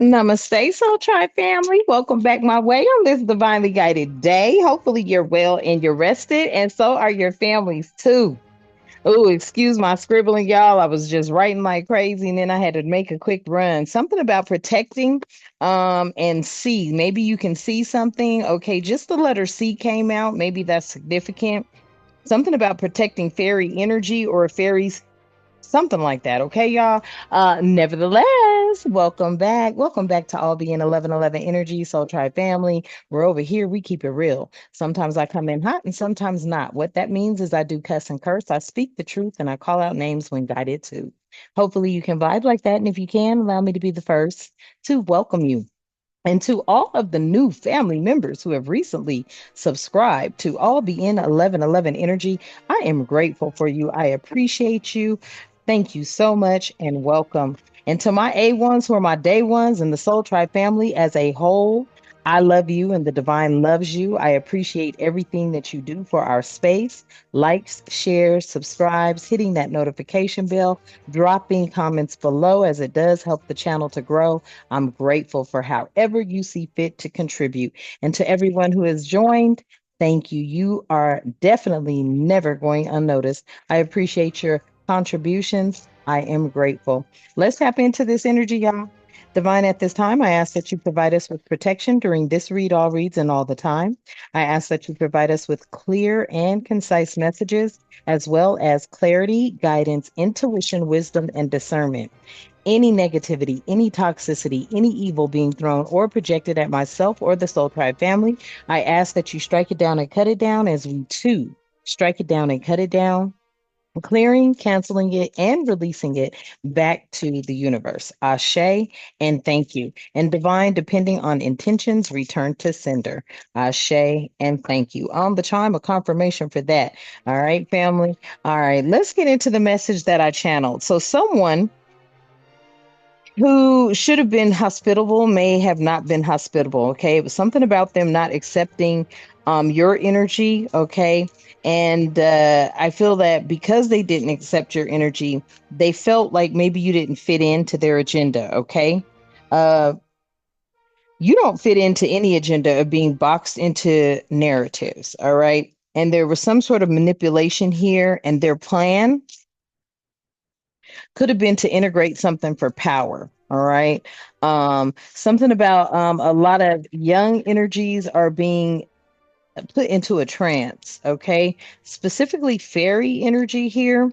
Namaste, Soul Tribe family. Welcome back my way on this divinely guided day. Hopefully, you're well and you're rested, and so are your families too. Oh, excuse my scribbling, y'all. I was just writing like crazy, and then I had to make a quick run. Something about protecting, and see. Maybe you can see something. Okay, just the letter C came out. Maybe that's significant. Something about protecting fairy energy or fairies, something like that. Okay, y'all. Nevertheless, welcome back. Welcome back to all being 1111 Energy Soul Tribe family. We're over here. We keep it real. Sometimes I come in hot and sometimes not. What that means is I do cuss and curse. I speak the truth and I call out names when guided to. Hopefully, you can vibe like that. And if you can, allow me to be the first to welcome you. And to all of the new family members who have recently subscribed to All Be in 1111 Energy, I am grateful for you. I appreciate you. Thank you so much and welcome. And to my A1s who are my day ones and the Soul Tribe family as a whole, I love you and the divine loves you. I appreciate everything that you do for our space. Likes, shares, subscribes, hitting that notification bell, dropping comments below as it does help the channel to grow. I'm grateful for however you see fit to contribute. And to everyone who has joined, thank you. You are definitely never going unnoticed. I appreciate your contributions. I am grateful. Let's tap into this energy, y'all. Divine, at this time, I ask that you provide us with protection during this read, all reads, and all the time. I ask that you provide us with clear and concise messages, as well as clarity, guidance, intuition, wisdom, and discernment. Any negativity, any toxicity, any evil being thrown or projected at myself or the Soul Tribe family, I ask that you strike it down and cut it down as we too strike it down and cut it down, clearing, canceling it, and releasing it back to the universe. Ashe and thank you. And divine, depending on intentions, return to sender. Ashe and thank you. On the chime, a confirmation for that. All right, family. All right, let's get into the message that I channeled. So, someone who should have been hospitable may have not been hospitable. Okay. It was something about them not accepting your energy. Okay. And I feel that because they didn't accept your energy, they felt like maybe you didn't fit into their agenda. Okay. Uh, you don't fit into any agenda of being boxed into narratives. All right. And there was some sort of manipulation here, and their plan could have been to integrate something for power. All right. Something about a lot of young energies are being put into a trance. Okay. Specifically, fairy energy here,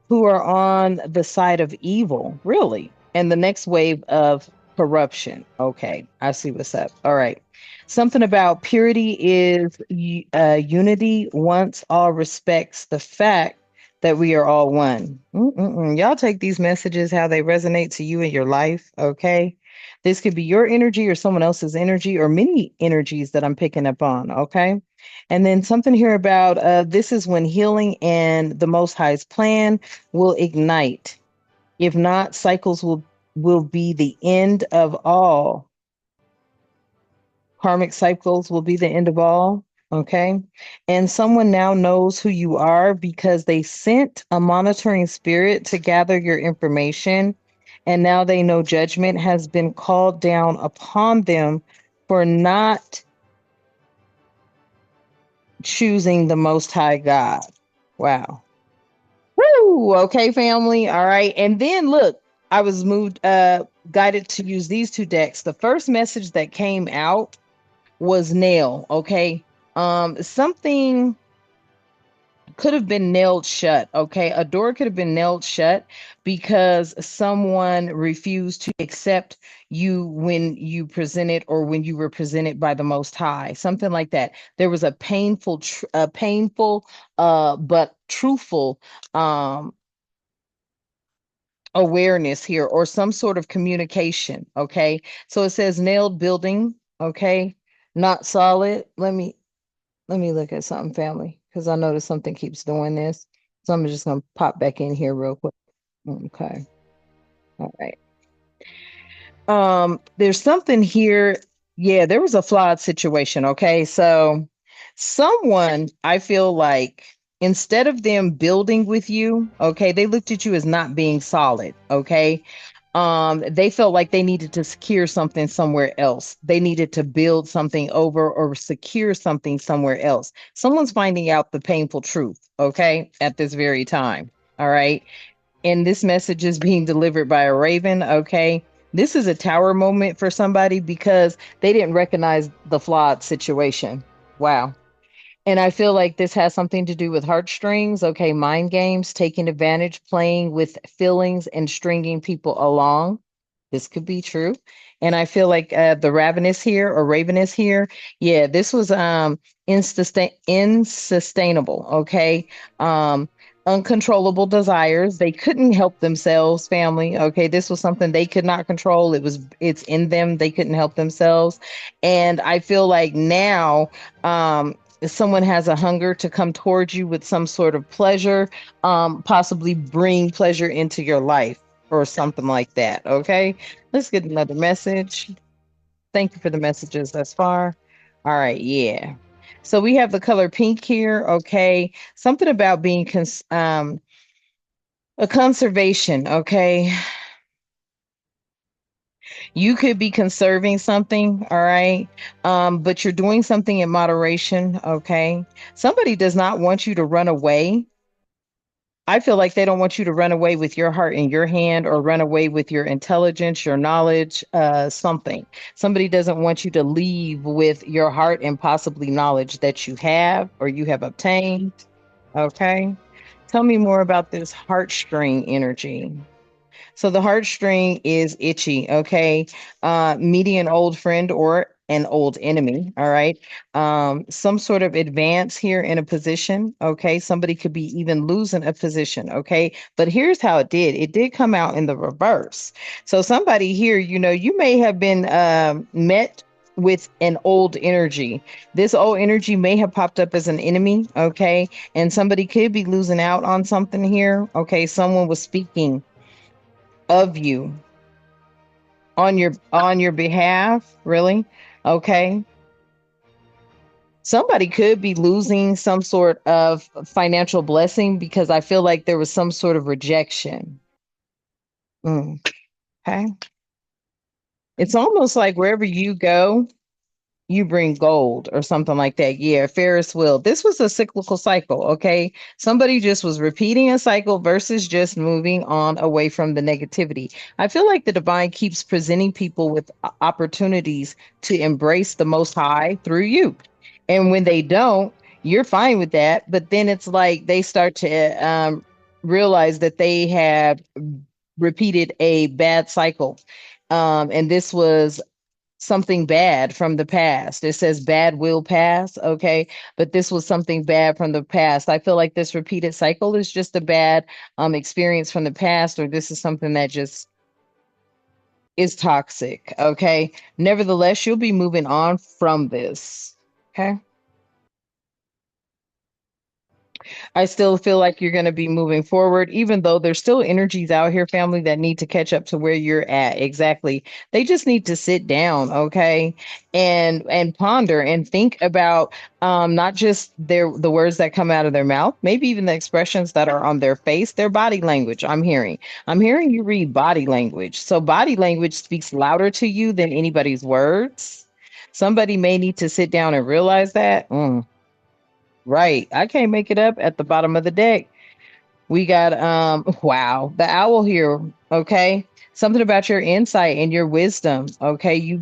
who are on the side of evil, really. And the next wave of corruption. Okay. I see what's up. All right. Something about purity is unity once all respects the fact that we are all one. Y'all take these messages how they resonate to you in your life, okay? This could be your energy or someone else's energy or many energies that I'm picking up on, okay? And then something here about this is when healing and the Most High's plan will ignite. If not, cycles will be the end of all. Karmic cycles will be the end of all. Okay. And someone now knows who you are because they sent a monitoring spirit to gather your information. And now they know judgment has been called down upon them for not choosing the Most High God. Wow. Woo! Okay, family. All right. And then look, I was guided to use these two decks. The first message that came out was nail. Okay. Something could have been nailed shut. Okay. A door could have been nailed shut because someone refused to accept you when you presented or when you were presented by the Most High, something like that. There was a painful, but truthful, awareness here or some sort of communication. Okay. So it says nailed building. Okay. Not solid. Let me look at something, family, because I noticed something keeps doing this. So I'm just gonna pop back in here real quick. Okay. All right. There's something here. Yeah, there was a flawed situation. Okay. So someone, I feel like instead of them building with you, okay, they looked at you as not being solid. Okay. They felt like they needed to secure something somewhere else. They needed to build something over or secure something somewhere else. Someone's finding out the painful truth, okay, at this very time. All right. And this message is being delivered by a raven, okay? This is a tower moment for somebody because they didn't recognize the flawed situation. Wow. And I feel like this has something to do with heartstrings, okay, mind games, taking advantage, playing with feelings and stringing people along. This could be true. And I feel like the ravenous here or ravenous here, yeah, this was insustainable, okay? Um Uncontrollable desires. They couldn't help themselves, family. Okay, this was something they could not control. It's in them. They couldn't help themselves. And I feel like now if someone has a hunger to come towards you with some sort of pleasure, possibly bring pleasure into your life or something like that. Okay, let's get another message. Thank you for the messages thus far. All right, yeah. So we have the color pink here. Okay, something about being a conservation. Okay, you could be conserving something. All right, but you're doing something in moderation. Okay, somebody does not want you to run away. I feel like they don't want you to run away with your heart in your hand or run away with your intelligence, your knowledge, something. Somebody doesn't want you to leave with your heart and possibly knowledge that you have or you have obtained. Okay. Tell me more about this heartstring energy. So the heartstring is itchy, okay? Meeting an old friend or an old enemy, all right? Some sort of advance here in a position, okay? Somebody could be even losing a position, okay? But here's how it did. It did come out in the reverse. So somebody here, you may have been met with an old energy. This old energy may have popped up as an enemy, okay? And somebody could be losing out on something here, okay? Someone was speaking of you on your behalf, really. Okay, somebody could be losing some sort of financial blessing because I feel like there was some sort of rejection. Mm, okay, it's almost like wherever you go, you bring gold or something like that. Yeah, Ferris wheel. This was a cyclical cycle, okay? Somebody just was repeating a cycle versus just moving on away from the negativity. I feel like the divine keeps presenting people with opportunities to embrace the most high through you. And when they don't, you're fine with that, but then it's like they start to realize that they have repeated a bad cycle. And this was something bad from the past. It says bad will pass, okay? But this was something bad from the past. I feel like this repeated cycle is just a bad experience from the past, or this is something that just is toxic, okay? Nevertheless, you'll be moving on from this. Okay. I still feel like you're going to be moving forward, even though there's still energies out here, family, that need to catch up to where you're at. Exactly. They just need to sit down, okay, and ponder and think about not just the words that come out of their mouth, maybe even the expressions that are on their face, their body language. I'm hearing you read body language. So body language speaks louder to you than anybody's words. Somebody may need to sit down and realize that. Right. I can't make it up at the bottom of the deck. We got wow, the owl here, okay? Something about your insight and your wisdom, okay? You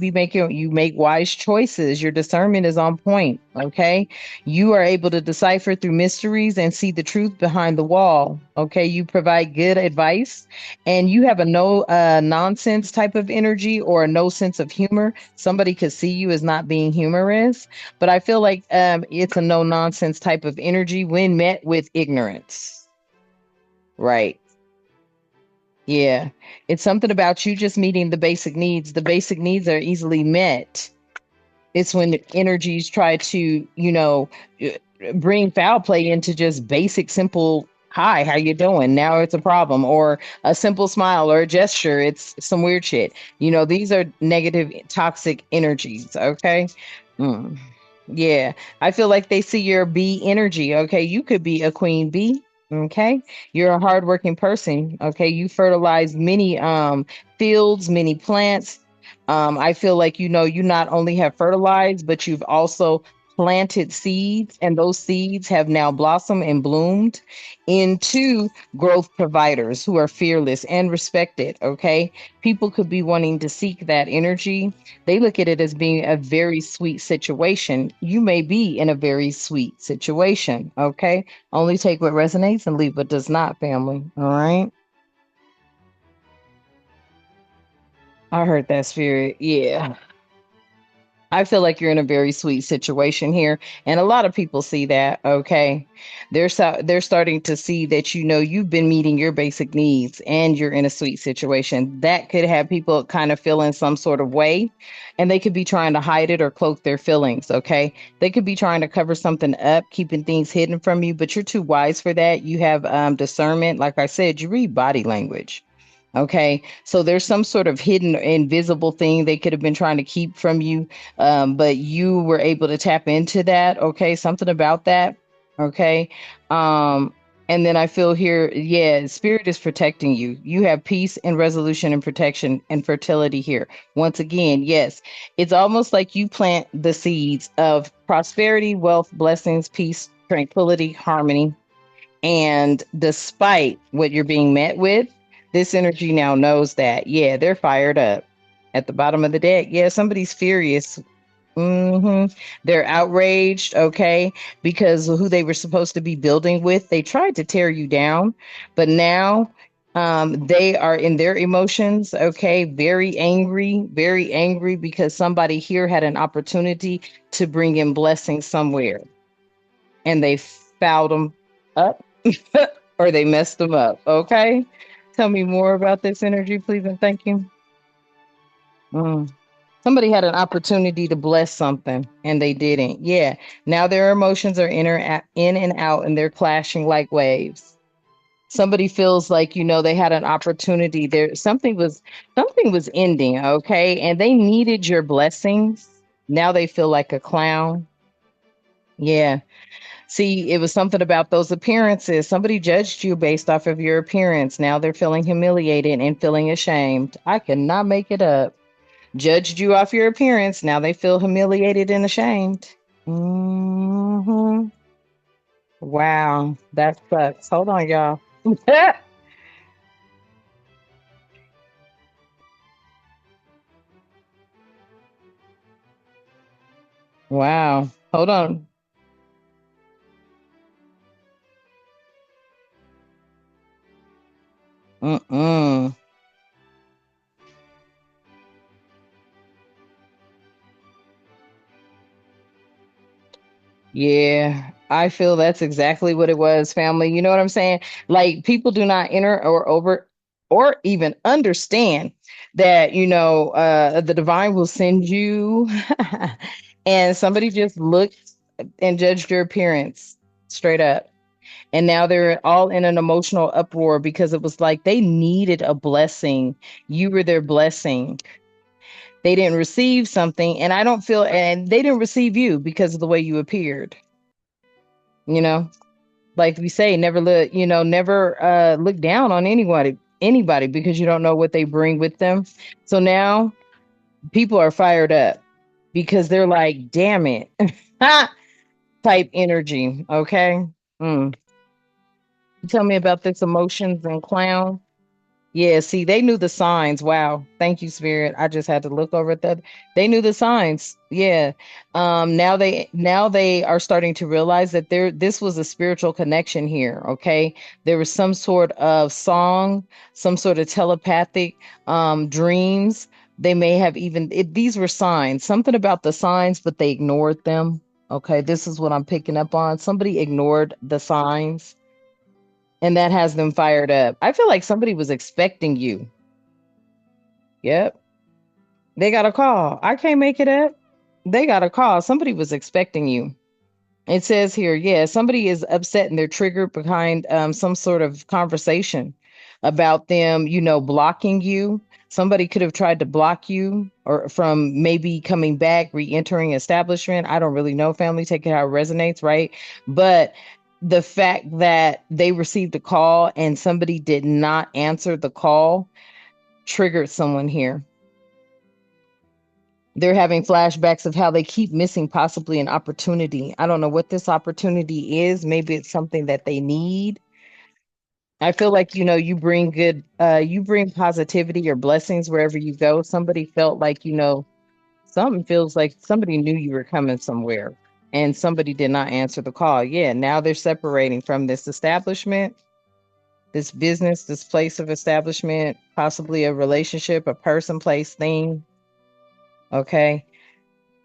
make wise choices. Your discernment is on point, okay? You are able to decipher through mysteries and see the truth behind the wall, okay? You provide good advice and you have a no nonsense type of energy or a no sense of humor. Somebody could see you as not being humorous, but I feel like it's a no nonsense type of energy when met with ignorance. Right. Yeah. It's something about you just meeting the basic needs. The basic needs are easily met. It's when the energies try to, uh, bring foul play into just basic, simple, hi, how you doing? Now it's a problem. Or a simple smile or a gesture. It's some weird shit. These are negative, toxic energies. Okay. Mm. Yeah. I feel like they see your bee energy. Okay. You could be a queen bee. Okay. You're a hardworking person. Okay. You fertilize many fields, many plants. I feel like you not only have fertilized, but you've also planted seeds, and those seeds have now blossomed and bloomed into growth providers who are fearless and respected. Okay. People could be wanting to seek that energy. They look at it as being a very sweet situation. You may be in a very sweet situation. Okay. Only take what resonates and leave what does not, family. All right. I heard that, spirit. Yeah. I feel like you're in a very sweet situation here, and a lot of people see that. Okay, they're starting to see that you've been meeting your basic needs, and you're in a sweet situation. That could have people kind of feeling some sort of way, and they could be trying to hide it or cloak their feelings. Okay, they could be trying to cover something up, keeping things hidden from you, but you're too wise for that. You have discernment. Like I said, you read body language. Okay, so there's some sort of hidden, invisible thing they could have been trying to keep from you, but you were able to tap into that. Okay, something about that. Okay, um, and then I feel here, yeah, spirit is protecting you. You have peace and resolution and protection and fertility here. Once again, yes, it's almost like you plant the seeds of prosperity, wealth, blessings, peace, tranquility, harmony, and despite what you're being met with, this energy now knows that, yeah, they're fired up at the bottom of the deck. Yeah, somebody's furious. They're outraged, okay, because of who they were supposed to be building with. They tried to tear you down, but now they are in their emotions, okay, very angry because somebody here had an opportunity to bring in blessings somewhere and they fouled them up or they messed them up. Okay. Tell me more about this energy, please, and thank you. Mm. Somebody had an opportunity to bless something and they didn't. Yeah. Now their emotions are in and out and they're clashing like waves. Somebody feels like, they had an opportunity there. Something was ending, okay? And they needed your blessings. Now they feel like a clown. Yeah. See, it was something about those appearances. Somebody judged you based off of your appearance. Now they're feeling humiliated and feeling ashamed. I cannot make it up. Judged you off your appearance. Now they feel humiliated and ashamed. Hmm. Wow, that sucks. Hold on, y'all. Wow. Hold on. Mm-mm. Yeah, I feel that's exactly what it was, family. You know what I'm saying? Like people do not enter or over or even understand that, the divine will send you and somebody just looked and judged your appearance straight up. And now they're all in an emotional uproar because it was like they needed a blessing. You were their blessing. They didn't receive something, and I don't feel, and they didn't receive you because of the way you appeared. You know, like we say, never look down on anybody because you don't know what they bring with them. So now people are fired up because they're like, damn it. Type energy. Okay. Mm. Tell me about this emotions and clown. Yeah, see, they knew the signs. Wow. Thank you, Spirit. I just had to look over at that. They knew the signs. Yeah. Now they are starting to realize that this was a spiritual connection here. Okay. There was some sort of song, some sort of telepathic dreams. They may have these were signs, something about the signs, but they ignored them. Okay, this is what I'm picking up on. Somebody ignored the signs and that has them fired up. I feel like somebody was expecting you. Yep. They got a call. I can't make it up. They got a call. Somebody was expecting you. It says here, yeah, somebody is upset and they're triggered behind some sort of conversation about them, blocking you. Somebody could have tried to block you or from maybe coming back, re-entering establishment. I don't really know, family. Take it how it resonates, right? But the fact that they received a call and somebody did not answer the call triggered someone here. They're having flashbacks of how they keep missing possibly an opportunity. I don't know what this opportunity is. Maybe it's something that they need. I feel like, you bring you bring positivity or blessings wherever you go. Somebody felt like, something feels like somebody knew you were coming somewhere and somebody did not answer the call. Yeah, now they're separating from this establishment, this business, this place of establishment, possibly a relationship, a person, place, thing. Okay.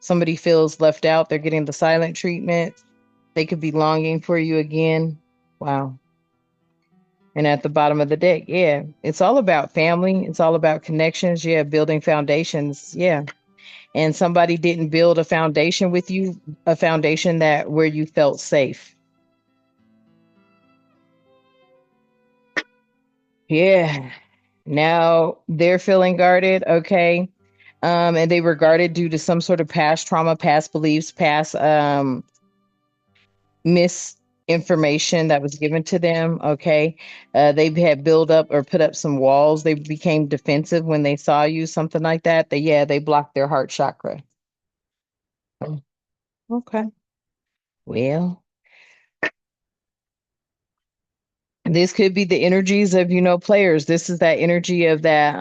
Somebody feels left out. They're getting the silent treatment. They could be longing for you again. Wow. And at the bottom of the deck, yeah, it's all about family. It's all about connections. Yeah, building foundations. Yeah. And somebody didn't build a foundation with you, a foundation that where you felt safe. Yeah. Now they're feeling guarded. Okay. And they were guarded due to some sort of past trauma, past beliefs, past misinformation that was given to them. Okay. They had built up or put up some walls. They became defensive when they saw you, something like that. They blocked their heart chakra. Mm, okay. Well, this could be the energies of, players. This is that energy of that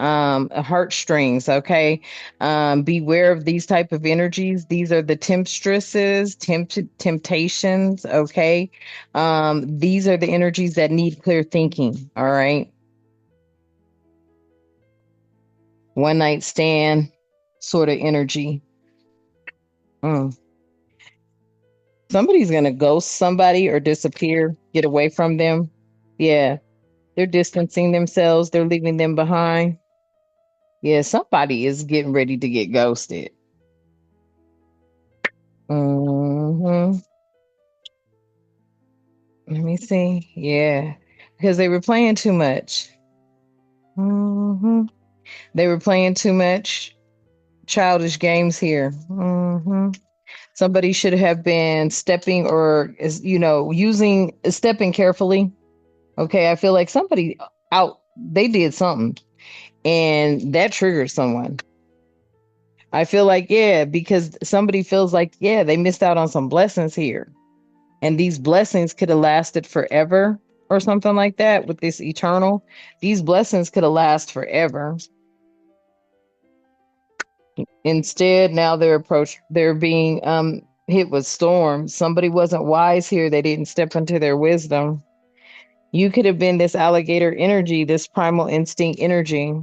heartstrings. Okay. Beware of these type of energies. These are the temptresses, temptations. Okay. These are the energies that need clear thinking. All right. One night stand sort of energy. Mm. Somebody's gonna ghost somebody or disappear, get away from them. Yeah. They're distancing themselves, they're leaving them behind. Yeah, somebody is getting ready to get ghosted. Hmm. Let me see. Yeah, because they were playing too much. Hmm. They were playing too much childish games here. Somebody should have been stepping or is using stepping carefully. Okay, I feel like somebody out they did something and that triggered someone. I feel like, yeah, because somebody feels like, yeah, they missed out on some blessings here. And these blessings could have lasted forever or something like that with this eternal. These blessings could have lasted forever. Instead, now they're being hit with storms. Somebody wasn't wise here. They didn't step into their wisdom. You could have been this alligator energy, this primal instinct energy.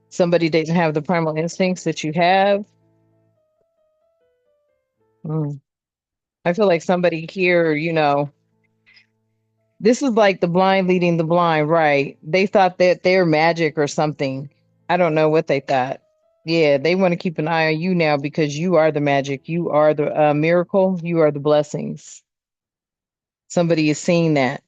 Somebody didn't have the primal instincts that you have. Mm. I feel like somebody here, this is like the blind leading the blind, right? They thought that they're magic or something. I don't know what they thought. Yeah, they want to keep an eye on you now because you are the magic. You are the miracle. You are the blessings. Somebody is seeing that.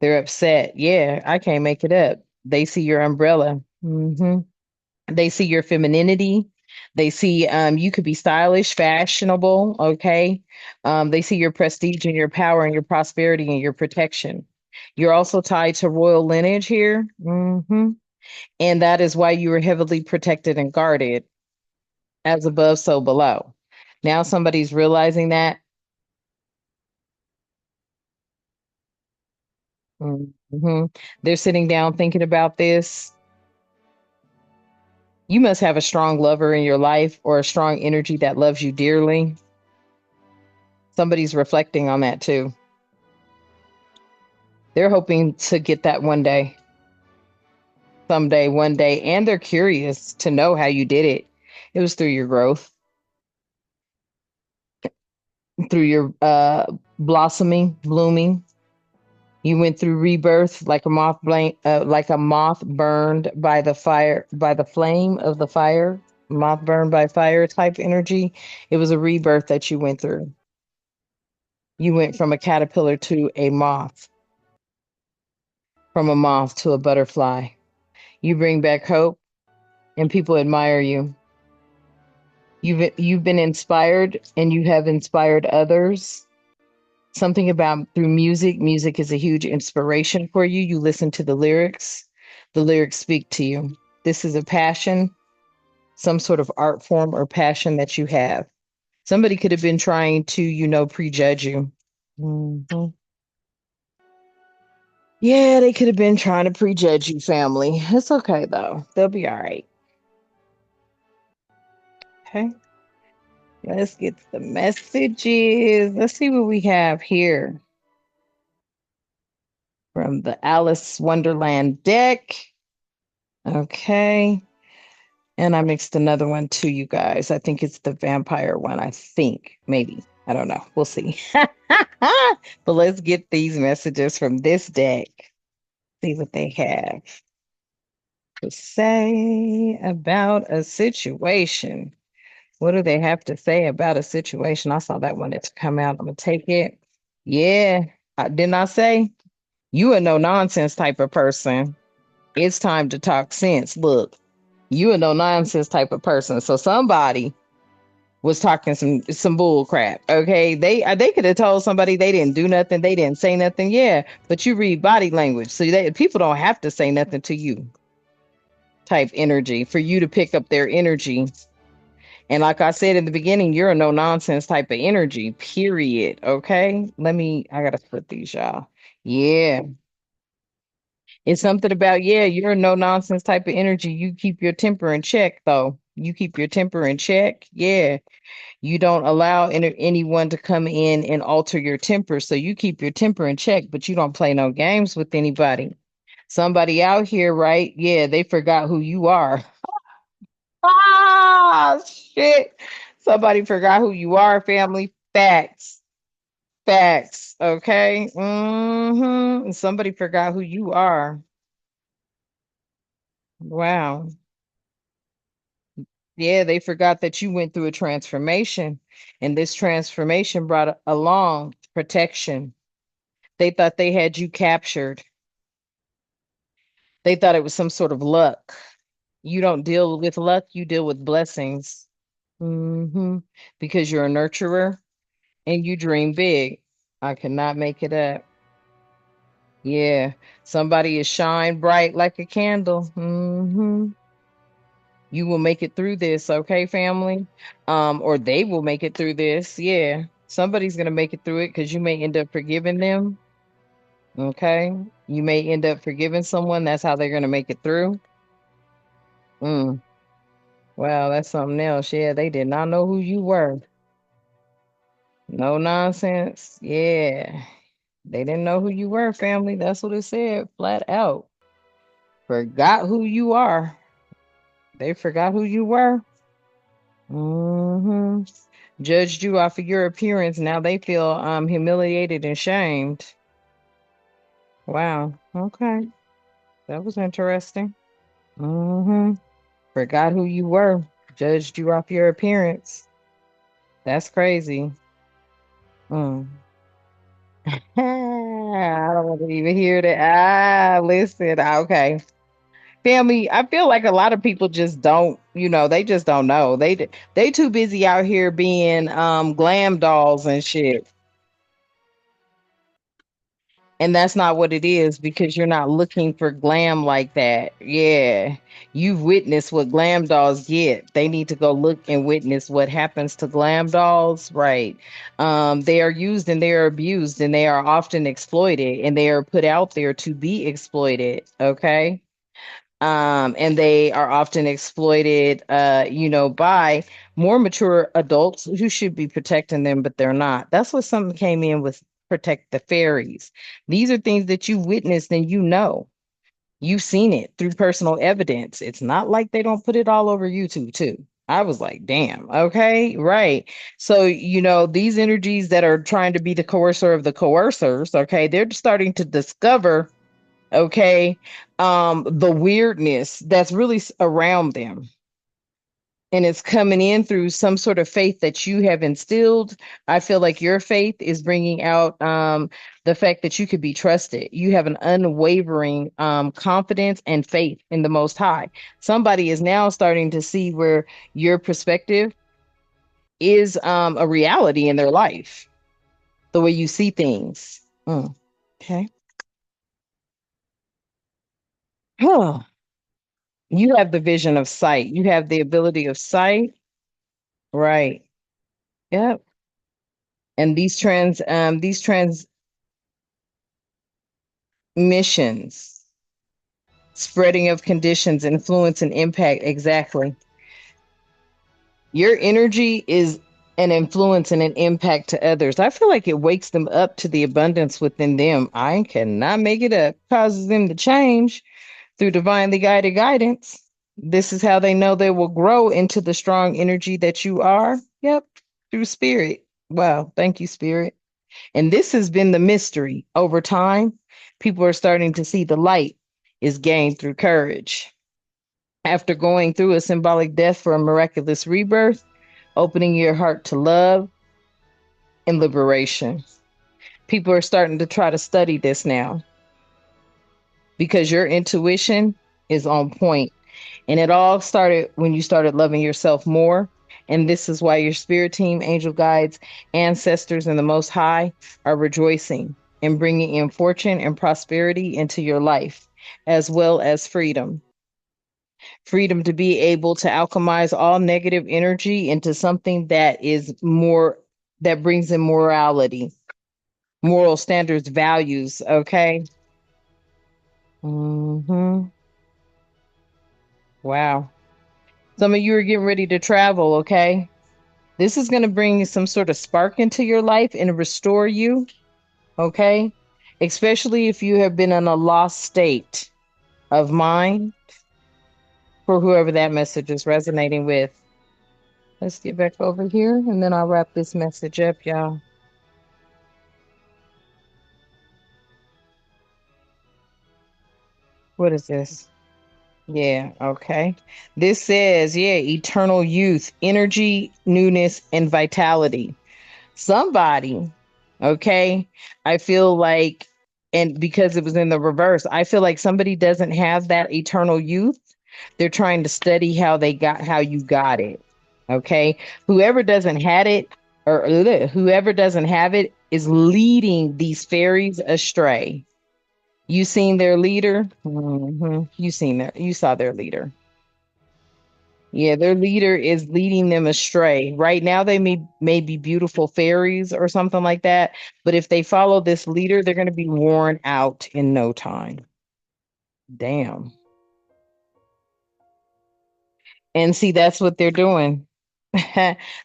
They're upset. Yeah, I can't make it up. They see your umbrella. They see your femininity. They see you could be stylish, fashionable, okay? They see your prestige and your power and your prosperity and your protection. You're also tied to royal lineage here. And that is why you were heavily protected and guarded, as above, so below. Now somebody's realizing that. hmm They're sitting down thinking about this. You must have a strong lover in your life or a strong energy that loves you dearly. Somebody's reflecting on that too. They're hoping to get that one day, someday, one day, and they're curious to know how you did it. It was through your growth, through your blossoming, blooming. You went through rebirth like a moth burned by the fire, by the flame of the fire, moth burned by fire type energy. It was a rebirth that you went through. You went from a caterpillar to a moth, from a moth to a butterfly. You bring back hope, and people admire you. You've been inspired and you have inspired others. Something about through music. Music is a huge inspiration for you. You listen to the lyrics speak to you. This is a passion, some sort of art form or passion that you have. Somebody could have been trying to, prejudge you. Mhm. Yeah, they could have been trying to prejudge you, family. It's okay though. They'll be all right. Okay. Let's get the messages. Let's see what we have here from the Alice Wonderland deck. Okay. And I mixed another one too, you guys. I think it's the vampire one. I think, maybe. I don't know. We'll see. But let's get these messages from this deck. See what they have to say about a situation. What do they have to say about a situation? I saw that one that's come out. I'm gonna take it. Yeah, didn't I say you a no nonsense type of person? It's time to talk sense. Look, you a no nonsense type of person. So somebody was talking some bull crap. Okay, they could have told somebody they didn't do nothing, they didn't say nothing. Yeah, but you read body language, so people don't have to say nothing to you. Type energy for you to pick up their energy. And like I said in the beginning, you're a no nonsense type of energy. Period. Okay, I gotta split these, y'all. Yeah, it's something about you're a no nonsense type of energy. You keep your temper in check, though. You keep your temper in check. Yeah. You don't allow anyone to come in and alter your temper. So you keep your temper in check, but you don't play no games with anybody. Somebody out here, right? Yeah, they forgot who you are. Ah, shit. Somebody forgot who you are, family. Facts. Facts. Okay. Somebody forgot who you are. Wow. Yeah, they forgot that you went through a transformation, and this transformation brought along protection. They thought they had you captured. They thought it was some sort of luck. You don't deal with luck, you deal with blessings. hmm Because you're a nurturer and you dream big. I cannot make it up. Yeah. Somebody is shine bright like a candle. You will make it through this, okay, family? Or they will make it through this. Yeah. Somebody's gonna make it through it because you may end up forgiving them. Okay. You may end up forgiving someone. That's how they're gonna make it through. Mm. Wow, that's something else. Yeah, they did not know who you were. No nonsense. Yeah. They didn't know who you were, family. That's what it said, flat out. Forgot who you are. They forgot who you were. hmm Judged you off of your appearance. Now they feel humiliated and shamed. Wow. Okay. That was interesting. hmm Forgot who you were. Judged you off your appearance. That's crazy. Mm. I don't want to even hear that. Listen. Okay. Family, I feel like a lot of people just don't, they just don't know. They too busy out here being glam dolls and shit. And that's not what it is because you're not looking for glam like that. Yeah. You've witnessed what glam dolls get. They need to go look and witness what happens to glam dolls. Right. They are used and they are abused and they are often exploited and they are put out there to be exploited. Okay. And they are often exploited, by more mature adults who should be protecting them, but they're not. That's what something came in with protect the fairies. These are things that you witnessed and you've seen it through personal evidence. It's not like they don't put it all over YouTube too. I was like, damn, okay, right. So, these energies that are trying to be the coercer of the coercers, okay, they're starting to discover, okay, the weirdness that's really around them, and it's coming in through some sort of faith that you have instilled. I feel like your faith is bringing out the fact that you could be trusted. You have an unwavering confidence and faith in the Most High. Somebody is now starting to see where your perspective is a reality in their life. the way you see things. Mm. Okay. Oh, you have the vision of sight. You have the ability of sight. Right. Yep. And these transmissions, spreading of conditions, influence, and impact. Exactly. Your energy is an influence and an impact to others. I feel like it wakes them up to the abundance within them. I cannot make it up. Causes them to change through divinely guided guidance. This is how they know they will grow into the strong energy that you are. Yep, through spirit. Wow, thank you, spirit. And this has been the mystery. Over time, people are starting to see the light is gained through courage. After going through a symbolic death for a miraculous rebirth, opening your heart to love and liberation. People are starting to try to study this now because your intuition is on point. And it all started when you started loving yourself more. And this is why your spirit team, angel guides, ancestors, and the Most High are rejoicing and bringing in fortune and prosperity into your life, as well as freedom. Freedom to be able to alchemize all negative energy into something that is more, that brings in morality, moral standards, values. Okay. Hmm. Wow. Some of you are getting ready to travel. Okay. This is going to bring some sort of spark into your life and restore you. Okay. Especially if you have been in a lost state of mind, for whoever that message is resonating with. Let's get back over here and then I'll wrap this message up, y'all. What is this? Yeah, okay. This says, yeah, eternal youth, energy, newness, and vitality. Somebody, okay, I feel like, and because it was in the reverse, I feel like somebody doesn't have that eternal youth. They're trying to study how you got it. Okay. Whoever doesn't had it, or whoever doesn't have it is leading these fairies astray. You seen their leader? You saw their leader. Yeah, their leader is leading them astray. Right now, they may be beautiful fairies or something like that, but if they follow this leader, they're going to be worn out in no time. Damn. And see, that's what they're doing.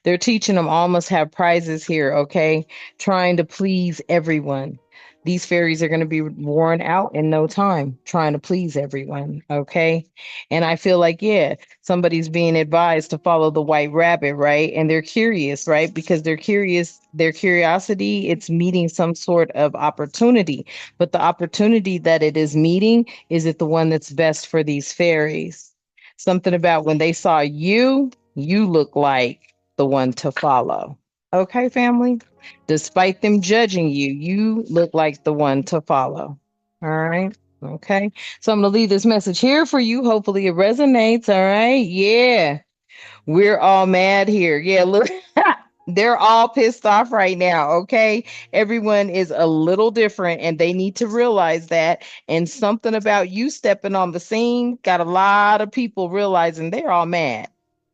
They're teaching them all must have prizes here, okay? Trying to please everyone. These fairies are going to be worn out in no time, trying to please everyone, okay? And I feel like, yeah, somebody's being advised to follow the white rabbit, right? And they're curious, right? Because they're curious, their curiosity, it's meeting some sort of opportunity. But the opportunity that it is meeting, is it the one that's best for these fairies? Something about when they saw you, you look like the one to follow. Okay, family? Despite them judging you, you look like the one to follow. All right. Okay. So I'm going to leave this message here for you. Hopefully it resonates. All right. Yeah. We're all mad here. Yeah. Look, they're all pissed off right now. Okay. Everyone is a little different and they need to realize that. And something about you stepping on the scene got a lot of people realizing they're all mad.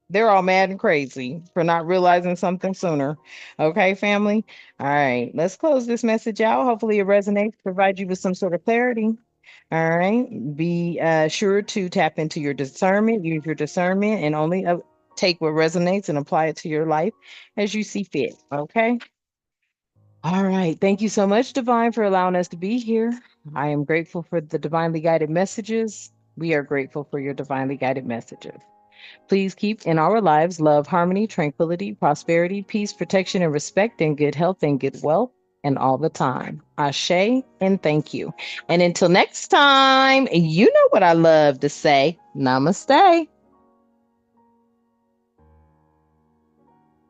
They're all mad and crazy for not realizing something sooner. Okay, family? All right, let's close this message out. Hopefully, it resonates, provide you with some sort of clarity. All right, be sure to tap into your discernment, use your discernment, and only take what resonates and apply it to your life as you see fit. Okay? All right, thank you so much, Divine, for allowing us to be here. I am grateful for the divinely guided messages. We are grateful for your divinely guided messages. Please keep in our lives love, harmony, tranquility, prosperity, peace, protection, and respect, and good health and good wealth, and all the time. Ashe, and thank you. And until next time, you know what I love to say. Namaste.